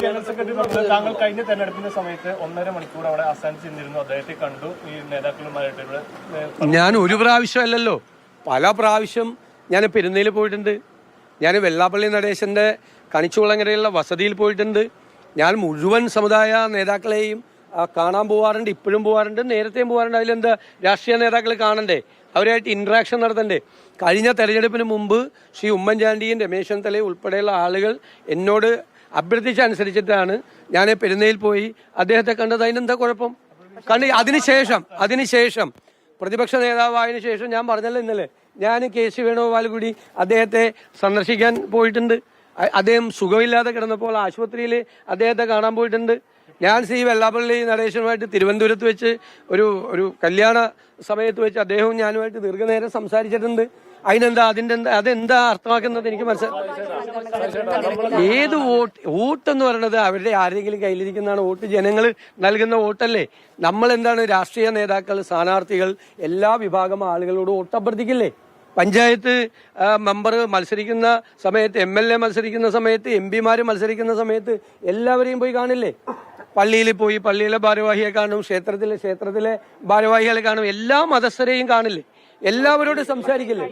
General secretary പറഞ്ഞത് താങ്കൾ കഴിഞ്ഞ തെരഞ്ഞെടുപ്പിന്റെ സമയത്ത് 1.5 മണിക്കൂർ അവിടെ അസാൻ ചെന്നിരുന്നു, അദ്ദേഹത്തെ കണ്ടു, ഈ നേതാക്കളുമായിട്ട് ഇവിടെ. ഞാൻ ഒരു പ്രാവശ്യമല്ലല്ലോ, പല പ്രാവശ്യം ഞാൻ പെരുന്നയിൽ പോയിട്ടുണ്ട്. ഞാൻ വെള്ളാപ്പള്ളി നടേശന്റെ കണിച്ചുകുളങ്ങരയുള്ള വസതിയിൽ പോയിട്ടുണ്ട്. ഞാൻ മുഴുവൻ സമുദായ നേതാക്കളെയും കാണാൻ പോകാറുണ്ട്, ഇപ്പോഴും പോകാറുണ്ട്, നേരത്തെയും പോകാറുണ്ട്. അതിലെന്താ, രാഷ്ട്രീയ നേതാക്കൾ കാണണ്ടേ, അവരുമായിട്ട് ഇന്ററാക്ഷൻ നടത്തണ്ടേ? കഴിഞ്ഞ തെരഞ്ഞെടുപ്പിന് മുമ്പ് ശ്രീ ഉമ്മൻചാണ്ടിയും രമേശ് ചെന്നിത്തലയും ഉൾപ്പെടെയുള്ള ആളുകൾ എന്നോട് അഭ്യർത്ഥിച്ചനുസരിച്ചിട്ടാണ് ഞാൻ പെരുന്നയിൽ പോയി അദ്ദേഹത്തെ കണ്ടത്. അതിനെന്താ കുഴപ്പം? അതിനുശേഷം പ്രതിപക്ഷ നേതാവായതിനു ശേഷം ഞാൻ പറഞ്ഞല്ലോ ഇന്നലെ, ഞാൻ KC വേണുഗോപാൽ കൂടി അദ്ദേഹത്തെ സന്ദർശിക്കാൻ പോയിട്ടുണ്ട്. അദ്ദേഹം സുഖമില്ലാതെ കിടന്നപ്പോൾ ആശുപത്രിയിൽ അദ്ദേഹത്തെ കാണാൻ പോയിട്ടുണ്ട്. ഞാൻ ശ്രീ വെള്ളാപ്പള്ളി നടേശനുമായിട്ട് തിരുവനന്തപുരത്ത് വെച്ച് ഒരു കല്യാണ സമയത്ത് വെച്ച് അദ്ദേഹവും ഞാനുമായിട്ട് ദീർഘനേരം സംസാരിച്ചിട്ടുണ്ട്. അതെന്താ അർത്ഥമാക്കുന്നത് എനിക്ക് മനസ്സിലായി. ഏത് വോട്ടെന്ന് പറയുന്നത് അവരുടെ ആരെങ്കിലും കയ്യിലിരിക്കുന്നതാണ് വോട്ട്, ജനങ്ങൾ നൽകുന്ന വോട്ടല്ലേ. നമ്മൾ എന്താണ്, രാഷ്ട്രീയ നേതാക്കൾ, സ്ഥാനാർത്ഥികൾ, എല്ലാ വിഭാഗം ആളുകളോട് വോട്ട് അഭ്യർത്ഥിക്കില്ലേ? പഞ്ചായത്ത് മെമ്പർ മത്സരിക്കുന്ന സമയത്ത്, MLA മത്സരിക്കുന്ന സമയത്ത്, MP മാര് മത്സരിക്കുന്ന സമയത്ത് എല്ലാവരെയും പോയി കാണില്ലേ? പള്ളിയിൽ പോയി പള്ളിയിലെ ഭാരവാഹിയെ കാണും, ക്ഷേത്രത്തിലെ ഭാരവാഹികളെ കാണും, എല്ലാ മതസ്ഥരെയും കാണില്ലേ? എല്ലാവരോടും സംസാരിക്കില്ലേ?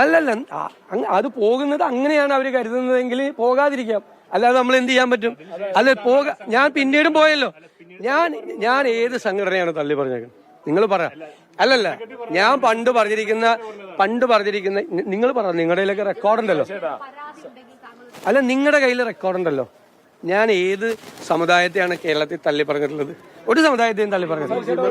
അല്ലല്ല, അത് പോകുന്നത് അങ്ങനെയാണ് അവർ കരുതുന്നതെങ്കിൽ പോകാതിരിക്കാം, അല്ലാതെ നമ്മൾ എന്ത് ചെയ്യാൻ പറ്റും? അല്ല ഞാൻ പിന്നീടും പോയല്ലോ. ഞാൻ ഏത് സംഘടനയാണ് തള്ളി പറഞ്ഞേക്കുന്നത്? നിങ്ങൾ പറ. അല്ലല്ല, ഞാൻ പണ്ട് പറഞ്ഞിരിക്കുന്ന നിങ്ങൾ പറ, നിങ്ങളുടെ കയ്യിലൊക്കെ റെക്കോർഡുണ്ടല്ലോ. അല്ല, നിങ്ങളുടെ കയ്യിൽ റെക്കോർഡുണ്ടല്ലോ. ഞാൻ ഏത് സമുദായത്തെയാണ് കേരളത്തിൽ തള്ളി പറഞ്ഞിട്ടുള്ളത്? ഒരു സമുദായത്തെയും തള്ളി പറഞ്ഞിട്ടില്ല.